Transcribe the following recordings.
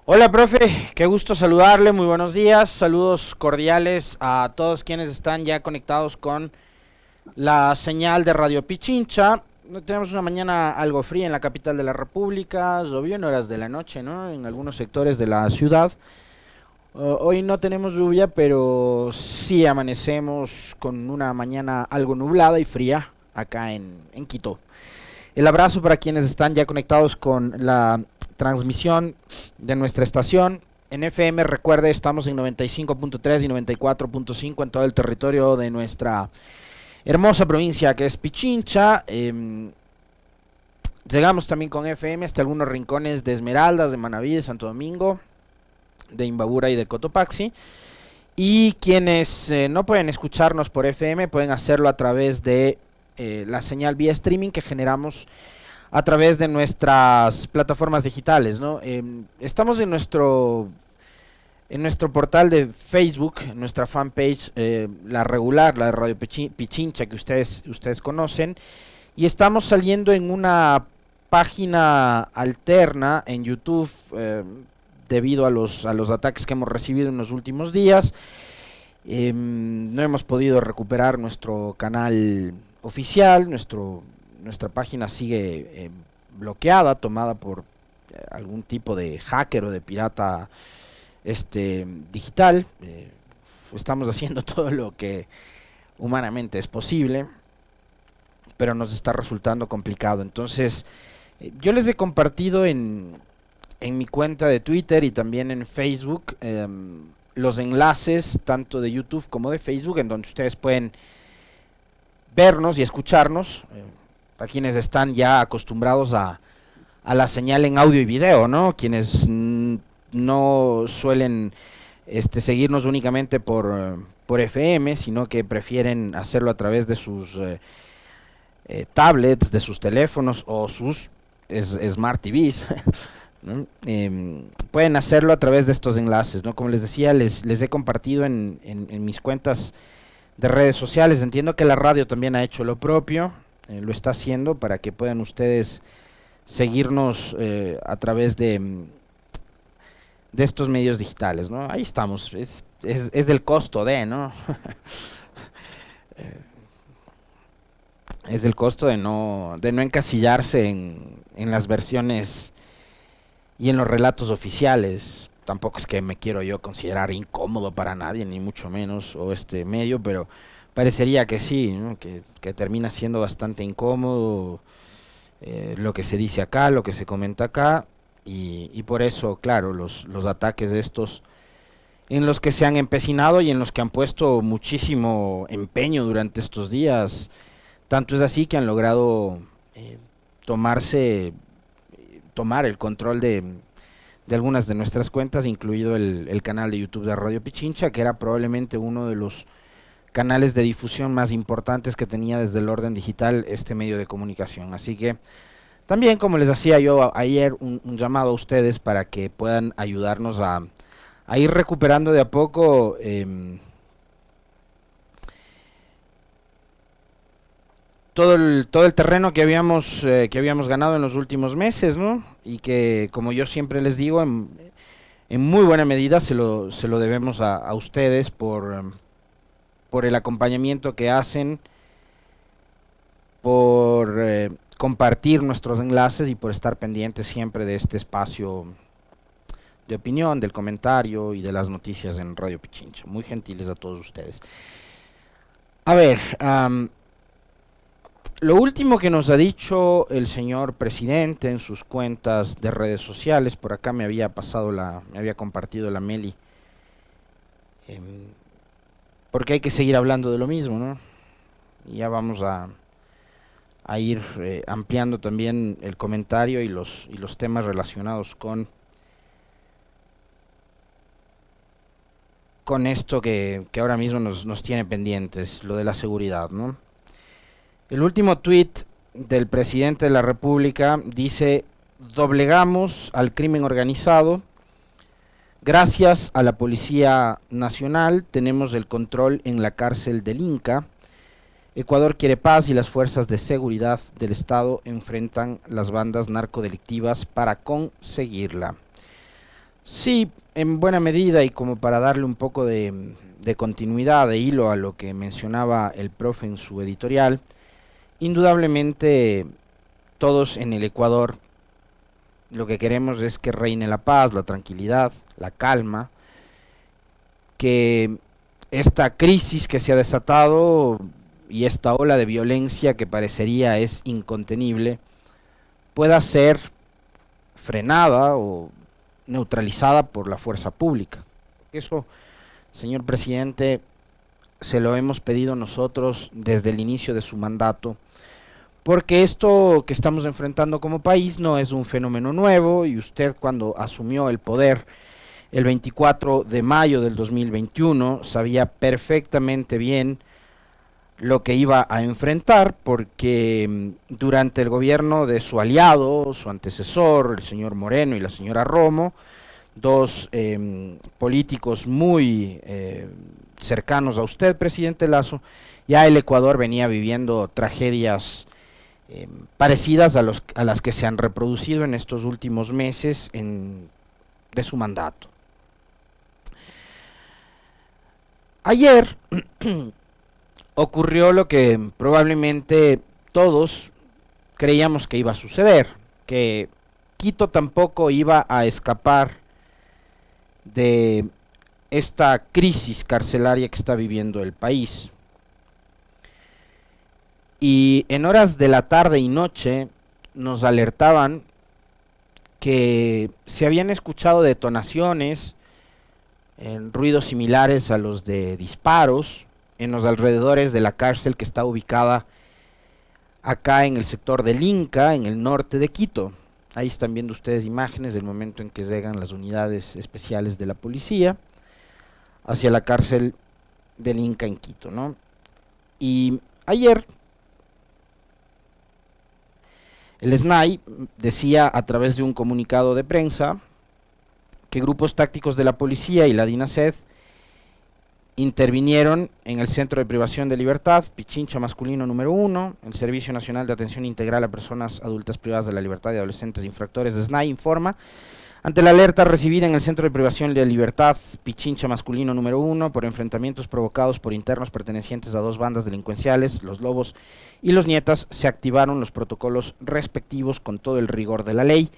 Hola, profe, qué gusto saludarle, muy buenos días, saludos cordiales a todos quienes están ya conectados con la señal de Radio Pichincha. Tenemos una mañana algo fría en la capital de la República, llovió en horas de la noche, ¿no? En algunos sectores de la ciudad. Hoy no tenemos lluvia, pero sí amanecemos con una mañana algo nublada y fría acá en Quito. El abrazo para quienes están ya conectados con la transmisión de nuestra estación. En FM, recuerde, estamos en 95.3 y 94.5 en todo el territorio de nuestra hermosa provincia que es Pichincha. Llegamos también con FM hasta algunos rincones de Esmeraldas, de Manabí, de Santo Domingo, de Imbabura y de Cotopaxi. Y quienes no pueden escucharnos por FM pueden hacerlo a través de la señal vía streaming que generamos a través de nuestras plataformas digitales, ¿no? Estamos en nuestro portal de Facebook, en nuestra fanpage, la regular, la de Radio Pichincha, que ustedes conocen, y estamos saliendo en una página alterna en YouTube, debido a los ataques que hemos recibido en los últimos días. No hemos podido recuperar nuestro canal oficial, nuestra página sigue bloqueada, tomada por algún tipo de hacker o de pirata digital. Estamos haciendo todo lo que humanamente es posible, pero nos está resultando complicado. Entonces, yo les he compartido en mi cuenta de Twitter y también en Facebook los enlaces tanto de YouTube como de Facebook, en donde ustedes pueden vernos y escucharnos, a quienes están ya acostumbrados a la señal en audio y video, ¿no? Quienes no suelen seguirnos únicamente por FM, sino que prefieren hacerlo a través de sus tablets, de sus teléfonos o sus Smart TVs. ¿No? Pueden hacerlo a través de estos enlaces, ¿no? Como les decía, les he compartido en mis cuentas de redes sociales. Entiendo que la radio también ha hecho lo propio, lo está haciendo para que puedan ustedes seguirnos a través de estos medios digitales, ¿no? Ahí estamos, es del costo de, ¿no? Es el costo de no encasillarse en las versiones y en los relatos oficiales. Tampoco es que me quiero yo considerar incómodo para nadie, ni mucho menos, o este medio, pero parecería que sí, ¿no? Que termina siendo bastante incómodo lo que se dice acá, lo que se comenta acá, y por eso, claro, los ataques de estos en los que se han empecinado y en los que han puesto muchísimo empeño durante estos días. Tanto es así que han logrado eh, tomar el control de algunas de nuestras cuentas, incluido el canal de YouTube de Radio Pichincha, que era probablemente uno de los canales de difusión más importantes que tenía desde el orden digital este medio de comunicación. Así que también, como les hacía yo ayer, un llamado a ustedes para que puedan ayudarnos a ir recuperando de a poco todo el terreno que habíamos ganado en los últimos meses, ¿no? Y que, como yo siempre les digo, en muy buena medida se lo debemos a ustedes por el acompañamiento que hacen, por compartir nuestros enlaces y por estar pendientes siempre de este espacio de opinión, del comentario y de las noticias en Radio Pichincha. Muy gentiles a todos ustedes. A ver, lo último que nos ha dicho el señor presidente en sus cuentas de redes sociales, por acá me había compartido la Meli, porque hay que seguir hablando de lo mismo, ¿no? Y ya vamos a ir ampliando también el comentario y los temas relacionados con esto que ahora mismo nos tiene pendientes, lo de la seguridad, ¿no? El último tuit del presidente de la República dice: doblegamos al crimen organizado, gracias a la Policía Nacional tenemos el control en la cárcel del Inca. Ecuador quiere paz y las fuerzas de seguridad del Estado enfrentan las bandas narcodelictivas para conseguirla. Sí, en buena medida y como para darle un poco de continuidad, de hilo a lo que mencionaba el profe en su editorial, indudablemente todos en el Ecuador lo que queremos es que reine la paz, la tranquilidad, la calma, que esta crisis que se ha desatado y esta ola de violencia que parecería es incontenible pueda ser frenada o neutralizada por la fuerza pública. Eso, señor presidente, se lo hemos pedido nosotros desde el inicio de su mandato, porque esto que estamos enfrentando como país no es un fenómeno nuevo y usted cuando asumió el poder el 24 de mayo del 2021 sabía perfectamente bien lo que iba a enfrentar, porque durante el gobierno de su aliado, su antecesor, el señor Moreno y la señora Romo, dos políticos muy cercanos a usted, presidente Lazo, ya el Ecuador venía viviendo tragedias parecidas a las que se han reproducido en estos últimos meses de su mandato. Ayer ocurrió lo que probablemente todos creíamos que iba a suceder, que Quito tampoco iba a escapar de esta crisis carcelaria que está viviendo el país. Y en horas de la tarde y noche nos alertaban que se habían escuchado detonaciones, ruidos similares a los de disparos en los alrededores de la cárcel que está ubicada acá en el sector del Inca, en el norte de Quito. Ahí están viendo ustedes imágenes del momento en que llegan las unidades especiales de la policía hacia la cárcel del Inca en Quito, ¿no? Y ayer el SNAI decía a través de un comunicado de prensa que grupos tácticos de la policía y la DINASED intervinieron en el Centro de Privación de Libertad, Pichincha Masculino número 1, el Servicio Nacional de Atención Integral a Personas Adultas Privadas de la Libertad y Adolescentes Infractores de SNAI, informa, ante la alerta recibida en el Centro de Privación de Libertad, Pichincha Masculino número 1, por enfrentamientos provocados por internos pertenecientes a dos bandas delincuenciales, los Lobos y los Nietas, se activaron los protocolos respectivos con todo el rigor de la ley.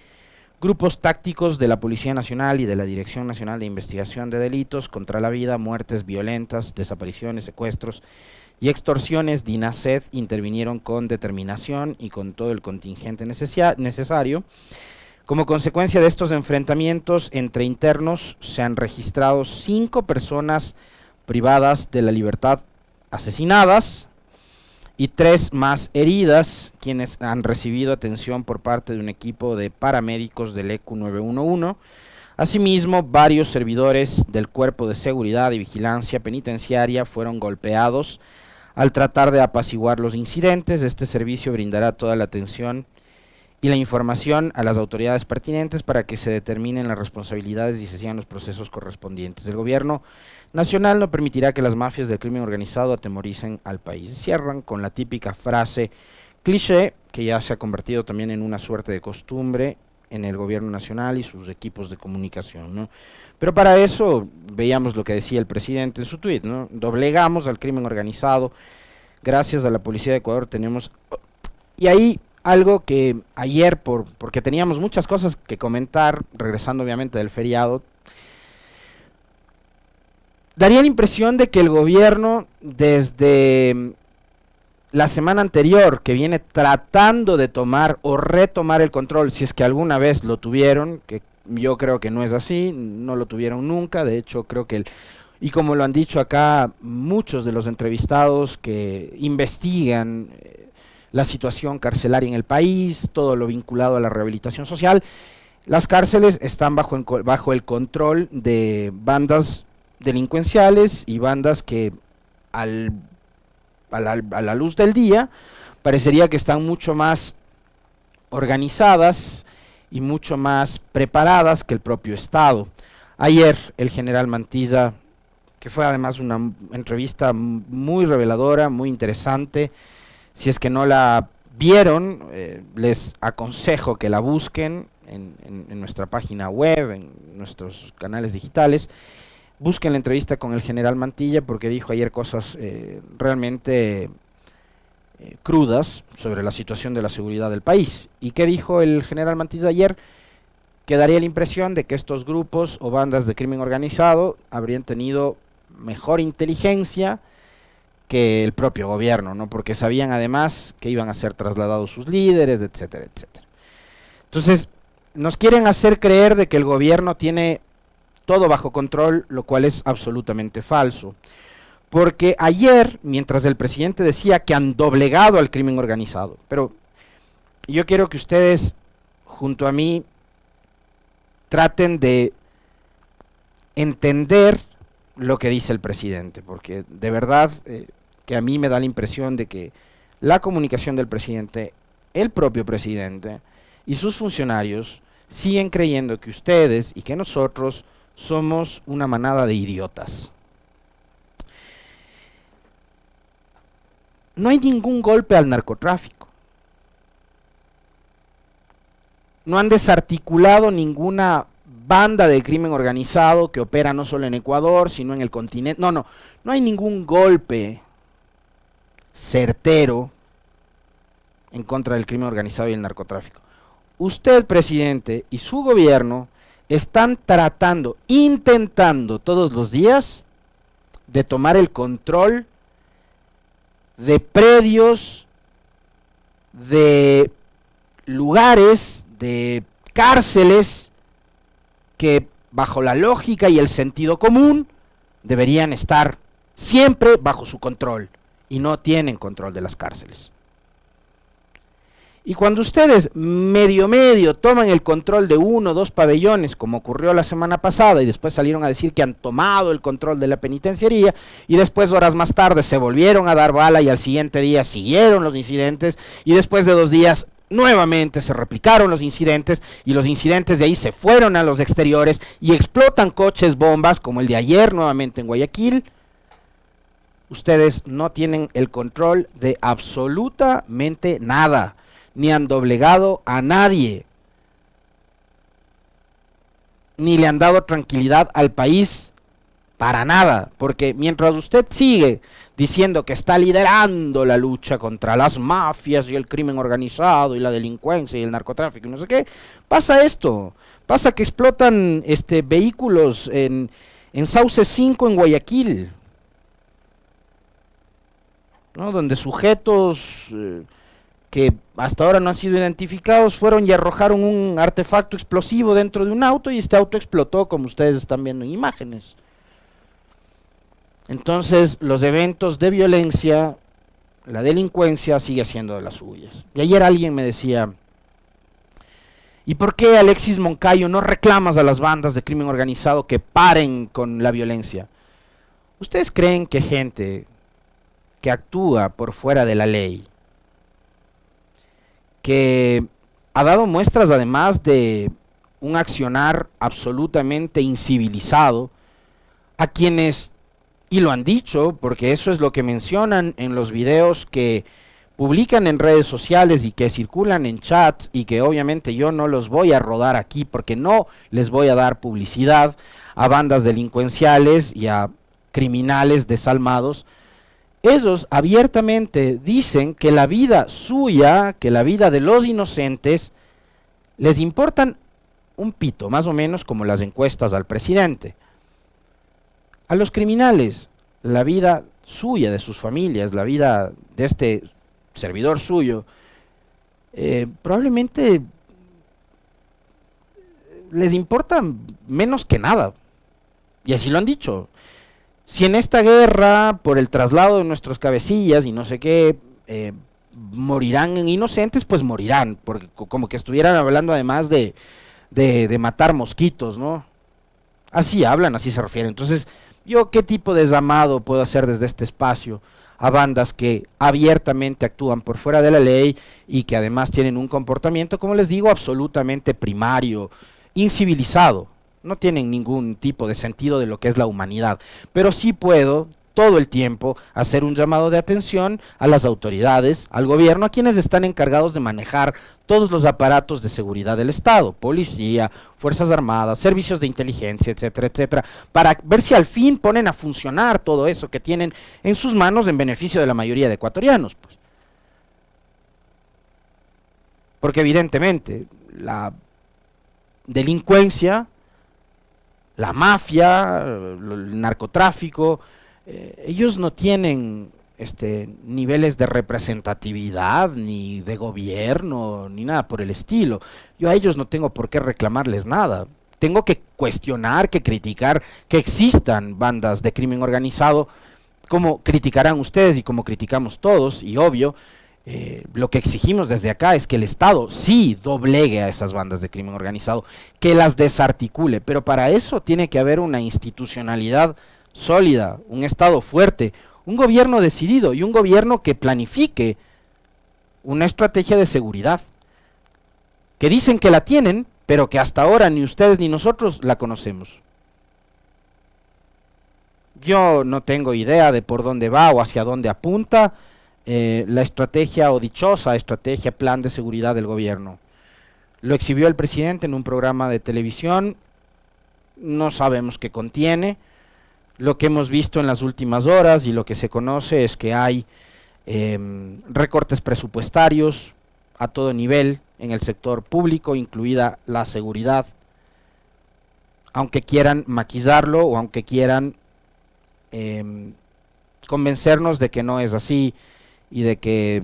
Grupos tácticos de la Policía Nacional y de la Dirección Nacional de Investigación de Delitos contra la Vida, muertes violentas, desapariciones, secuestros y extorsiones, DINASED, intervinieron con determinación y con todo el contingente necesario. Como consecuencia de estos enfrentamientos entre internos, se han registrado 5 personas privadas de la libertad asesinadas y 3 más heridas, quienes han recibido atención por parte de un equipo de paramédicos del ECU 911. Asimismo, varios servidores del Cuerpo de Seguridad y Vigilancia Penitenciaria fueron golpeados al tratar de apaciguar los incidentes. Este servicio brindará toda la atención y la información a las autoridades pertinentes para que se determinen las responsabilidades y se sigan los procesos correspondientes. El gobierno nacional no permitirá que las mafias del crimen organizado atemoricen al país. Cierran con la típica frase cliché, que ya se ha convertido también en una suerte de costumbre en el gobierno nacional y sus equipos de comunicación, ¿no? Pero para eso veíamos lo que decía el presidente en su tuit, ¿no? Doblegamos al crimen organizado, gracias a la Policía de Ecuador tenemos... Y ahí algo que ayer, porque teníamos muchas cosas que comentar, regresando obviamente del feriado, daría la impresión de que el gobierno desde la semana anterior, que viene tratando de tomar o retomar el control, si es que alguna vez lo tuvieron, que yo creo que no es así, no lo tuvieron nunca, de hecho creo que y como lo han dicho acá muchos de los entrevistados que investigan la situación carcelaria en el país, todo lo vinculado a la rehabilitación social, las cárceles están bajo el control de bandas delincuenciales y bandas que a la luz del día parecería que están mucho más organizadas y mucho más preparadas que el propio Estado. Ayer el general Mantilla, que fue además una entrevista muy reveladora, muy interesante, si es que no la vieron, les aconsejo que la busquen en nuestra página web, en nuestros canales digitales. Busquen la entrevista con el general Mantilla porque dijo ayer cosas realmente crudas sobre la situación de la seguridad del país. ¿Y qué dijo el general Mantilla ayer? Que daría la impresión de que estos grupos o bandas de crimen organizado habrían tenido mejor inteligencia que el propio gobierno, ¿no? Porque sabían además que iban a ser trasladados sus líderes, etcétera, etcétera. Entonces, nos quieren hacer creer de que el gobierno tiene todo bajo control, lo cual es absolutamente falso. Porque ayer, mientras el presidente decía que han doblegado al crimen organizado, pero yo quiero que ustedes, junto a mí, traten de entender lo que dice el presidente, porque de verdad que a mí me da la impresión de que la comunicación del presidente, el propio presidente y sus funcionarios siguen creyendo que ustedes y que nosotros somos una manada de idiotas. No hay ningún golpe al narcotráfico. No han desarticulado ninguna banda de crimen organizado que opera no solo en Ecuador, sino en el continente. No hay ningún golpe certero en contra del crimen organizado y el narcotráfico. Usted, presidente, y su gobierno están intentando todos los días de tomar el control de predios, de lugares, de cárceles que bajo la lógica y el sentido común deberían estar siempre bajo su control y no tienen control de las cárceles. Y cuando ustedes medio toman el control de 1 o 2 pabellones, como ocurrió la semana pasada, y después salieron a decir que han tomado el control de la penitenciaría, y después horas más tarde se volvieron a dar bala y al siguiente día siguieron los incidentes, y después de 2 días nuevamente se replicaron los incidentes, y los incidentes de ahí se fueron a los exteriores, y explotan coches bombas, como el de ayer nuevamente en Guayaquil. Ustedes no tienen el control de absolutamente nada, ni han doblegado a nadie, ni le han dado tranquilidad al país para nada, porque mientras usted sigue diciendo que está liderando la lucha contra las mafias y el crimen organizado y la delincuencia y el narcotráfico y no sé qué, pasa esto, pasa que explotan vehículos en Sauce 5 en Guayaquil, ¿no? Donde sujetos que hasta ahora no han sido identificados fueron y arrojaron un artefacto explosivo dentro de un auto y este auto explotó, como ustedes están viendo en imágenes. Entonces los eventos de violencia, la delincuencia sigue siendo de las suyas. Y ayer alguien me decía, ¿y por qué, Alexis Moncayo, no reclamas a las bandas de crimen organizado que paren con la violencia? ¿Ustedes creen que gente que actúa por fuera de la ley, que ha dado muestras además de un accionar absolutamente incivilizado, a quienes, y lo han dicho, porque eso es lo que mencionan en los videos que publican en redes sociales y que circulan en chats, y que obviamente yo no los voy a rodar aquí porque no les voy a dar publicidad a bandas delincuenciales y a criminales desalmados. Ellos abiertamente dicen que la vida suya, que la vida de los inocentes, les importan un pito, más o menos como las encuestas al presidente. A los criminales, la vida suya, de sus familias, la vida de este servidor suyo, probablemente les importa menos que nada. Y así lo han dicho. Si en esta guerra, por el traslado de nuestros cabecillas y no sé qué, morirán en inocentes, pues morirán, porque como que estuvieran hablando además de matar mosquitos, ¿no? Así hablan, así se refieren. Entonces, ¿yo qué tipo de llamado puedo hacer desde este espacio a bandas que abiertamente actúan por fuera de la ley y que además tienen un comportamiento, como les digo, absolutamente primario, incivilizado? No tienen ningún tipo de sentido de lo que es la humanidad, pero sí puedo todo el tiempo hacer un llamado de atención a las autoridades, al gobierno, a quienes están encargados de manejar todos los aparatos de seguridad del Estado, policía, fuerzas armadas, servicios de inteligencia, etcétera, etcétera, para ver si al fin ponen a funcionar todo eso que tienen en sus manos en beneficio de la mayoría de ecuatorianos, pues. Porque evidentemente la delincuencia, la mafia, el narcotráfico, ellos no tienen niveles de representatividad, ni de gobierno, ni nada por el estilo. Yo a ellos no tengo por qué reclamarles nada. Tengo que cuestionar, que criticar que existan bandas de crimen organizado, como criticarán ustedes y como criticamos todos, y obvio, lo que exigimos desde acá es que el Estado sí doblegue a esas bandas de crimen organizado, que las desarticule, pero para eso tiene que haber una institucionalidad sólida, un Estado fuerte, un gobierno decidido y un gobierno que planifique una estrategia de seguridad, que dicen que la tienen, pero que hasta ahora ni ustedes ni nosotros la conocemos. Yo no tengo idea de por dónde va o hacia dónde apunta la estrategia o dichosa estrategia, plan de seguridad del gobierno. Lo exhibió el presidente en un programa de televisión, no sabemos qué contiene. Lo que hemos visto en las últimas horas y lo que se conoce es que hay recortes presupuestarios a todo nivel en el sector público, incluida la seguridad, aunque quieran maquillarlo o aunque quieran convencernos de que no es así y de que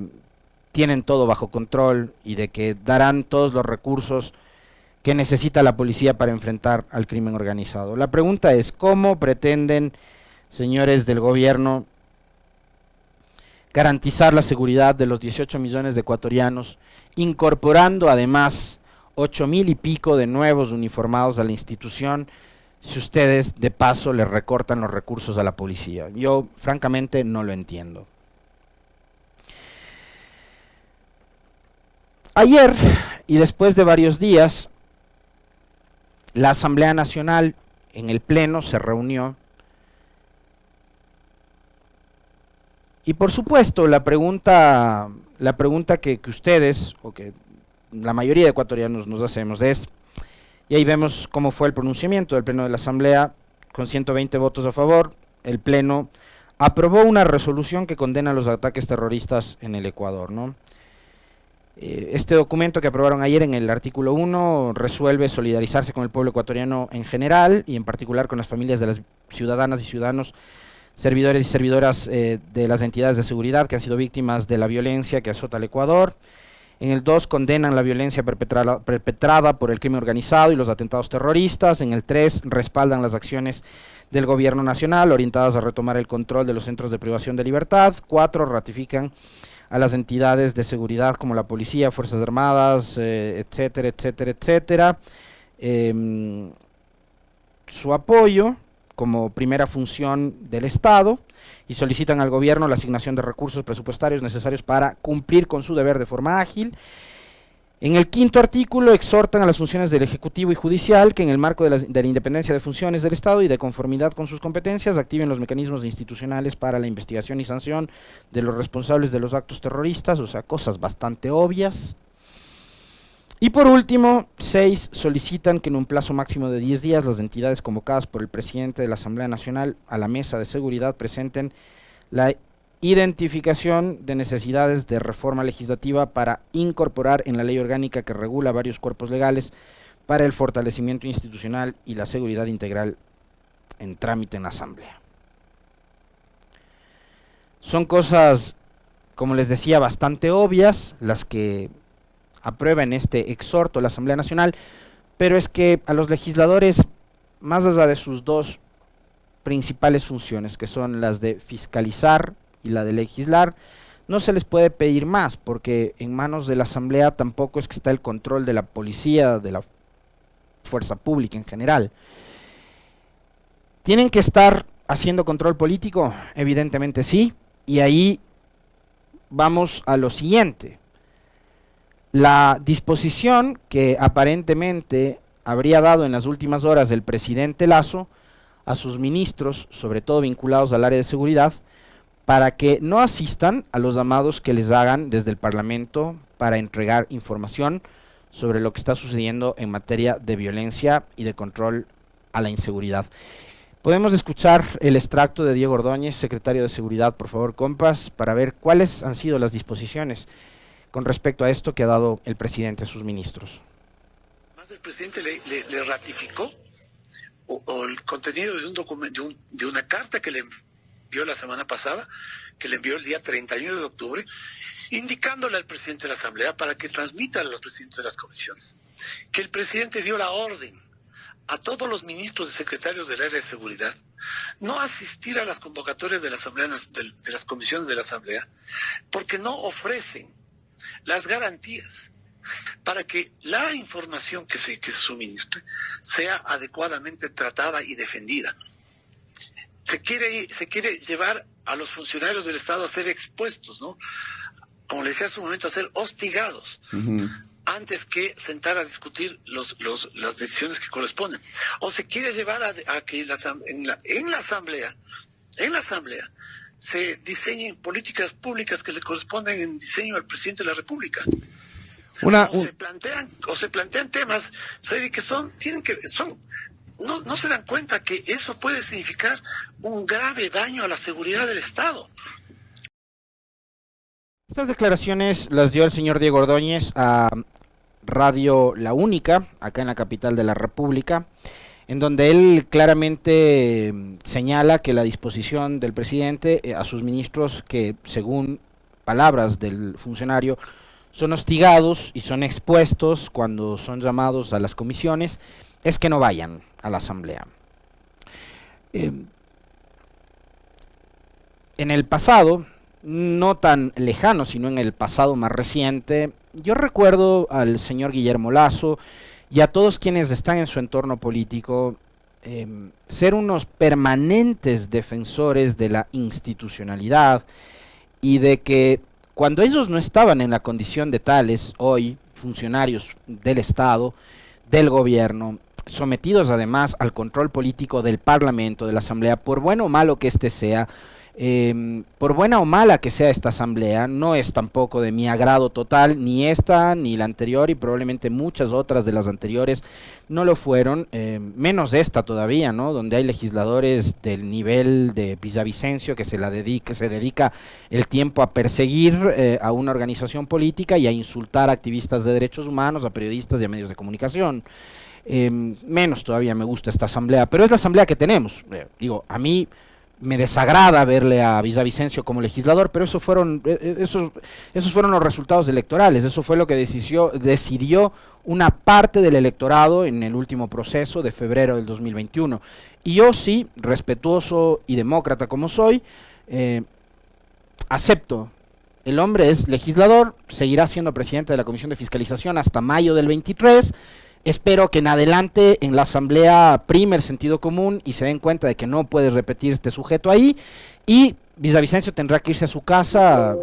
tienen todo bajo control y de que darán todos los recursos que necesita la policía para enfrentar al crimen organizado. La pregunta es, ¿cómo pretenden, señores del gobierno, garantizar la seguridad de los 18 millones de ecuatorianos, incorporando además 8,000 y pico de nuevos uniformados a la institución, si ustedes de paso le recortan los recursos a la policía? Yo francamente no lo entiendo. Ayer, y después de varios días, la Asamblea Nacional en el Pleno se reunió y por supuesto la pregunta que ustedes, o que la mayoría de ecuatorianos nos hacemos es, y ahí vemos cómo fue el pronunciamiento del Pleno de la Asamblea, con 120 votos a favor, el Pleno aprobó una resolución que condena los ataques terroristas en el Ecuador, ¿no? Este documento que aprobaron ayer en el artículo 1 resuelve solidarizarse con el pueblo ecuatoriano en general y en particular con las familias de las ciudadanas y ciudadanos, servidores y servidoras de las entidades de seguridad que han sido víctimas de la violencia que azota al Ecuador. En el 2 condenan la violencia perpetrada por el crimen organizado y los atentados terroristas. En el 3 respaldan las acciones del gobierno nacional orientadas a retomar el control de los centros de privación de libertad. 4 ratifican a las entidades de seguridad como la policía, fuerzas armadas, etcétera, etcétera, etcétera, su apoyo como primera función del Estado y solicitan al gobierno la asignación de recursos presupuestarios necesarios para cumplir con su deber de forma ágil. En el 5º artículo exhortan a las funciones del Ejecutivo y Judicial que en el marco de la independencia de funciones del Estado y de conformidad con sus competencias activen los mecanismos institucionales para la investigación y sanción de los responsables de los actos terroristas, o sea, cosas bastante obvias. Y por último, 6 solicitan que en un plazo máximo de 10 días las entidades convocadas por el presidente de la Asamblea Nacional a la mesa de seguridad presenten la identificación de necesidades de reforma legislativa para incorporar en la ley orgánica que regula varios cuerpos legales para el fortalecimiento institucional y la seguridad integral en trámite en la Asamblea. Son cosas, como les decía, bastante obvias las que aprueba en este exhorto la Asamblea Nacional, pero es que a los legisladores, más allá de sus dos principales funciones, que son las de fiscalizar y la de legislar, no se les puede pedir más, porque en manos de la Asamblea tampoco es que está el control de la policía, de la fuerza pública en general. ¿Tienen que estar haciendo control político? Evidentemente sí, y ahí vamos a lo siguiente. La disposición que aparentemente habría dado en las últimas horas el presidente Lasso a sus ministros, sobre todo vinculados al área de seguridad, para que no asistan a los llamados que les hagan desde el Parlamento para entregar información sobre lo que está sucediendo en materia de violencia y de control a la inseguridad. Podemos escuchar el extracto de Diego Ordóñez, secretario de Seguridad, por favor, compas, para ver cuáles han sido las disposiciones con respecto a esto que ha dado el presidente a sus ministros. Más el presidente le ratificó o el contenido de un documento, de una carta que le envió la semana pasada, que le envió el día 31 de octubre, indicándole al presidente de la Asamblea para que transmita a los presidentes de las comisiones que el presidente dio la orden a todos los ministros y secretarios del área de seguridad no asistir a las convocatorias de la Asamblea, de las comisiones de la Asamblea, porque no ofrecen las garantías para que la información que se suministre sea adecuadamente tratada y defendida. Se quiere llevar a los funcionarios del Estado a ser expuestos, ¿no? Como le decía hace un momento, a ser hostigados. Antes que sentar a discutir las decisiones que corresponden. O se quiere llevar a que en la asamblea se diseñen políticas públicas que le corresponden en diseño al presidente de la República. Se plantean temas, Freddy, que no se dan cuenta que eso puede significar un grave daño a la seguridad del Estado. Estas declaraciones las dio el señor Diego Ordóñez a Radio La Única, acá en la capital de la República, en donde él claramente señala que la disposición del presidente a sus ministros, que según palabras del funcionario, son hostigados y son expuestos cuando son llamados a las comisiones, es que no vayan a la asamblea. En el pasado, no tan lejano, sino en el pasado más reciente, yo recuerdo al señor Guillermo Lasso y a todos quienes están en su entorno político ser unos permanentes defensores de la institucionalidad y de que cuando ellos no estaban en la condición de tales, hoy, funcionarios del Estado, del gobierno, sometidos además al control político del Parlamento, de la Asamblea, por bueno o malo que éste sea, por buena o mala que sea esta asamblea, no es tampoco de mi agrado total, ni esta, ni la anterior, y probablemente muchas otras de las anteriores no lo fueron, menos esta todavía, ¿no? Donde hay legisladores del nivel de Villavicencio que se dedica el tiempo a perseguir a una organización política y a insultar a activistas de derechos humanos, a periodistas y a medios de comunicación. Menos todavía me gusta esta asamblea, pero es la asamblea que tenemos. A mí me desagrada verle a Villavicencio como legislador, pero esos fueron los resultados electorales, eso fue lo que decidió una parte del electorado en el último proceso de febrero del 2021. Y yo sí, respetuoso y demócrata como soy, acepto. El hombre es legislador, seguirá siendo presidente de la Comisión de Fiscalización hasta mayo del 23. Espero que en adelante en la asamblea prime el sentido común y se den cuenta de que no puede repetir este sujeto ahí, y Villavicencio tendrá que irse a su casa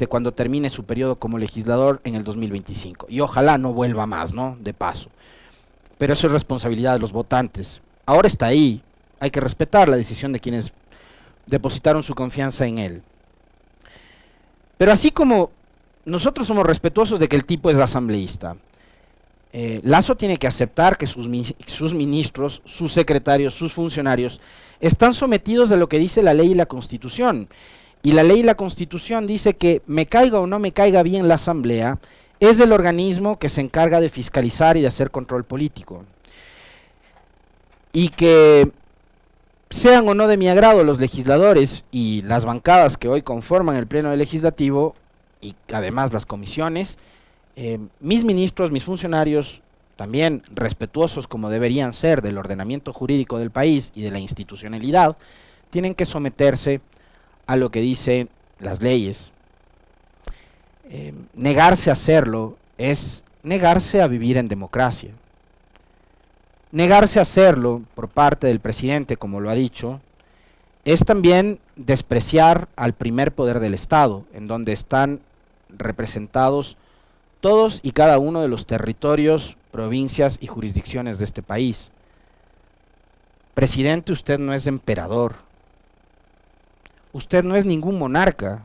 cuando termine su periodo como legislador en el 2025. Y ojalá no vuelva más, ¿no? De paso. Pero eso es responsabilidad de los votantes. Ahora está ahí. Hay que respetar la decisión de quienes depositaron su confianza en él. Pero así como nosotros somos respetuosos de que el tipo es asambleísta, Lasso tiene que aceptar que sus ministros, sus secretarios, sus funcionarios están sometidos a lo que dice la ley y la Constitución. Y la ley y la Constitución dice que me caiga o no me caiga bien la asamblea, es el organismo que se encarga de fiscalizar y de hacer control político. Y que sean o no de mi agrado los legisladores y las bancadas que hoy conforman el Pleno del Legislativo, y además las comisiones, mis ministros, mis funcionarios, también respetuosos como deberían ser del ordenamiento jurídico del país y de la institucionalidad, tienen que someterse a lo que dicen las leyes. Negarse a hacerlo es negarse a vivir en democracia. Negarse a hacerlo por parte del presidente, como lo ha dicho, es también despreciar al primer poder del Estado, en donde están representados todos y cada uno de los territorios, provincias y jurisdicciones de este país. Presidente, usted no es emperador. Usted no es ningún monarca.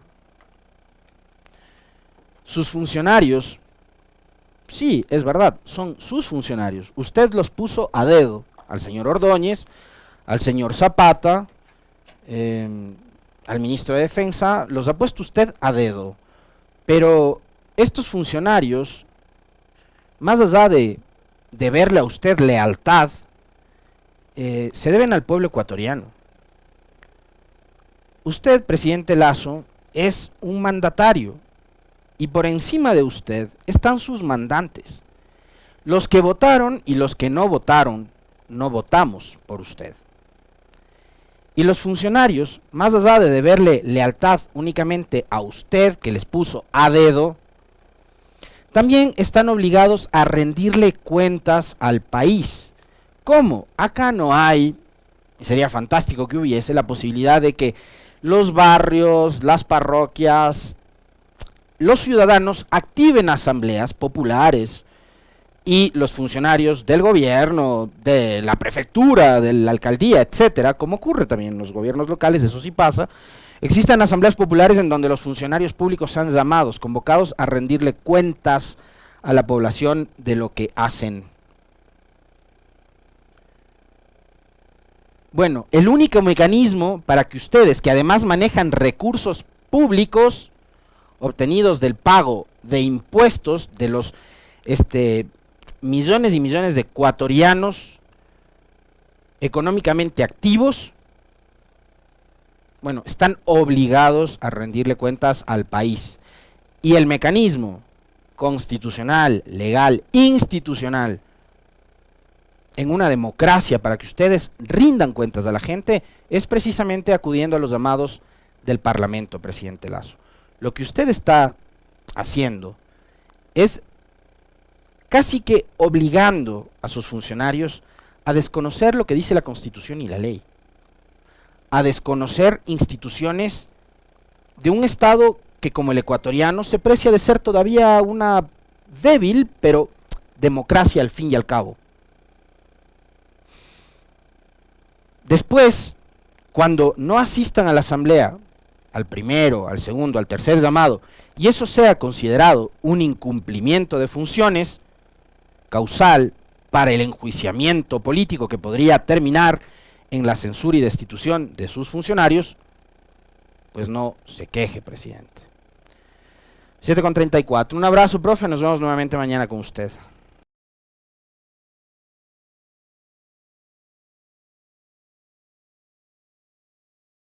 Sus funcionarios, sí, es verdad, son sus funcionarios. Usted los puso a dedo, al señor Ordóñez, al señor Zapata, al ministro de Defensa, los ha puesto usted a dedo. Pero estos funcionarios, más allá de verle a usted lealtad, se deben al pueblo ecuatoriano. Usted, presidente Lasso, es un mandatario, y por encima de usted están sus mandantes. Los que votaron y los que no votaron, no votamos por usted. Y los funcionarios, más allá de deberle lealtad únicamente a usted, que les puso a dedo, también están obligados a rendirle cuentas al país. ¿Cómo? Acá no hay, y sería fantástico que hubiese, la posibilidad de que los barrios, las parroquias, los ciudadanos activen asambleas populares y los funcionarios del gobierno, de la prefectura, de la alcaldía, etcétera, como ocurre también en los gobiernos locales, eso sí pasa. Existen asambleas populares en donde los funcionarios públicos sean llamados, convocados a rendirle cuentas a la población de lo que hacen. Bueno, el único mecanismo para que ustedes, que además manejan recursos públicos obtenidos del pago de impuestos de los millones y millones de ecuatorianos económicamente activos, bueno, están obligados a rendirle cuentas al país. Y el mecanismo constitucional, legal, institucional, en una democracia para que ustedes rindan cuentas a la gente, es precisamente acudiendo a los llamados del Parlamento, presidente Lasso. Lo que usted está haciendo es casi que obligando a sus funcionarios a desconocer lo que dice la Constitución y la ley, a desconocer instituciones de un Estado que, como el ecuatoriano, se precia de ser todavía una débil, pero democracia al fin y al cabo. Después, cuando no asistan a la asamblea, al primero, al segundo, al tercer llamado, y eso sea considerado un incumplimiento de funciones causal para el enjuiciamiento político que podría terminar en la censura y destitución de sus funcionarios, pues no se queje, presidente. 7:34. Un abrazo, profe, nos vemos nuevamente mañana con usted.